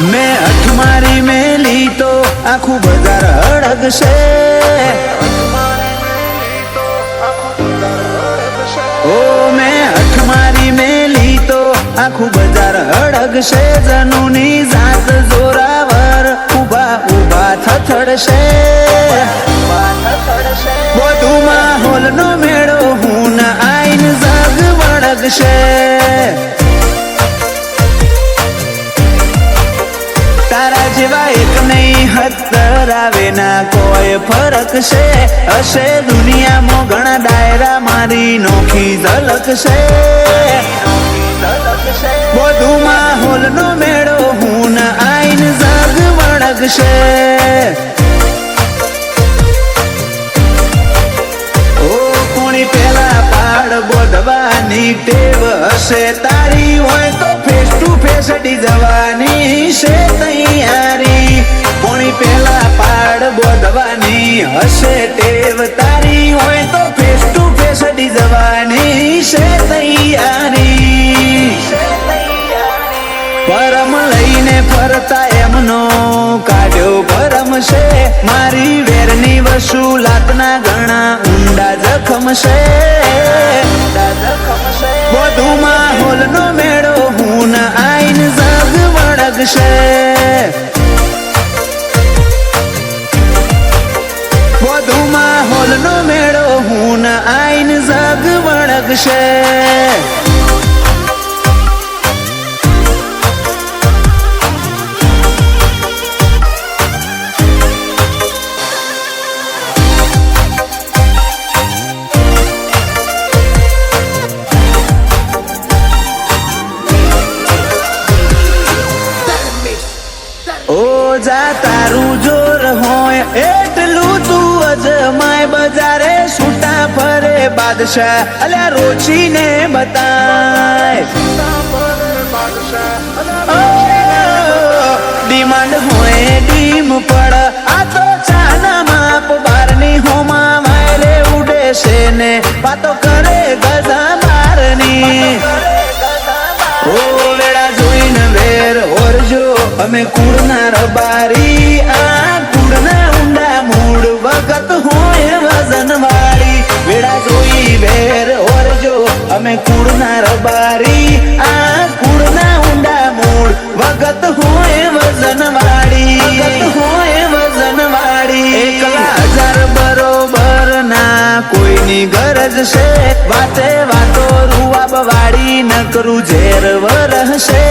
મેં અઠમારી મેલી તો આખું બજાર હળગશે। ઓ મેં અઠમારી મેલી તો આખું બજાર હળગશે। જનુની જાત જોરાવર ઉભા ઉભા થથડશે। બધું માહોલનો મેળો હું ન આઈન જગ વળગશે। તારા જેવા એક નહીં 70 આવે ના કોઈ ફરક છે। હશે દુનિયામાં ઘણા ડાયરા મારી નોખી ઝલક છે। બધું માહોલનો મેળો હું ન આઈન જગ વળગશે। ઓ કોણી પેલા પાડ બોધવાની ટેવ હશે તારી હોય તો ફેસ ટુ ફેસ ડી જવાની છે તૈયારી। કોણી પેલા પાડ બોધવાની હશે ટેવ તારી હોય તો ફેસ ટુ ફેસ ડી જવાની છે તૈયારી। પરમ લઈને ફરતા એમનો કાઢ્યો ભરમ છે। મારી વેરની વસૂલાતના ઘણા ઊંડા જખમ છે। બધું માહોલનો મેળો હું ન આઈન જગ વળગશે। બધું માહોલનો મેળો હું ન આઈન જગ વળગશે। ઓ જા તારું જોર હોય એટલું તું અજમાય। બજારે છૂટા ફરે બાદશાહ અલ્યા રોચીને બતાય। ડિમાન્ડ હોય ડીમ પડ આ તો ચાના માપ બારની હોમાં વાયરે ઉડે છે ને વાતો કરે ગજા બારની। ઓ વેળા જોઈને વેર ઓરજો અમે કુળના રબારી। આ કુળના ઊંડા મૂળ વખત હોય વજન વાળી। વેળા જોઈ વેર ઓરજો અમે કુળના રબારી। આ કુળના ઊંડા મૂળ વખત હોય વજન વાળી। એકલા હજાર બરોબર ના કોઈની ગરજ છે। વાતે વાતો રૂવાબ વાળી નકરું ઝેર વરહશે।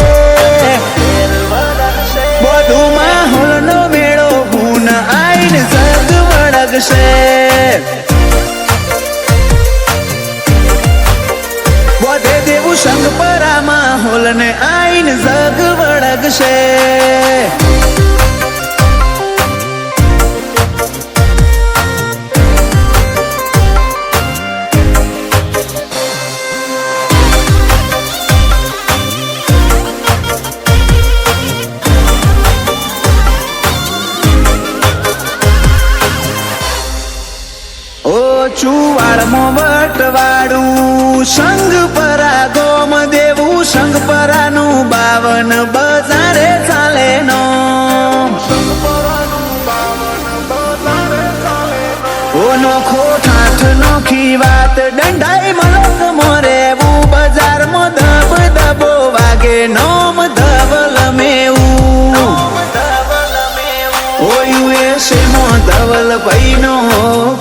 બધું માહોલનો મેળો હું ન આઈન જગ વળગશે। વધે દેવું સંગ પરા માહોલને આઈન જગ વળગશે। ચુવાડમાં વટવાડું સંગ પરા ગોમ દેવું સંગ પરાનું 52 બજારે ચાલે નો। ઓ નોખો ઠાઠ નોખી વાત દંડાઈ મલક મોરેવું। બજારમાં ધબ ધબો વાગે નોમ ધવલ મેવું। ઓયુએસમાં ધવલ ભાઈનો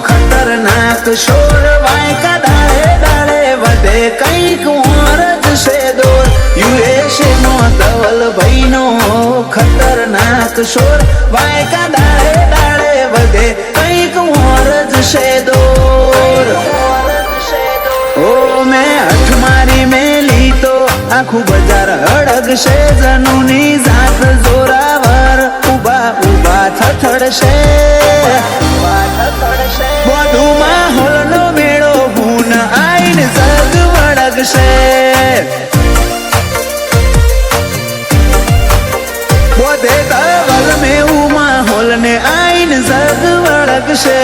ખતરનાક શોર વાયકા દાડે દાડે વધે કંઈક ઓરજ છે દોર। યુએસમાં ધવલ ભાઈનો ખતરનાક શોર વાયકા દાડે દાડે વધે કંઈક ઓરજ છે દોર। ઓ મેં અઠમારી મેલી તો આખું બજાર હળગશે। જનુની જાત જોરાવર ઉભા ઉભા થથડશે। બધું માહોલનો મેળો હું ન આઈન જગ વળગશે। બધે ધવલ મેવું માહોલને આઈન જગ વળગશે।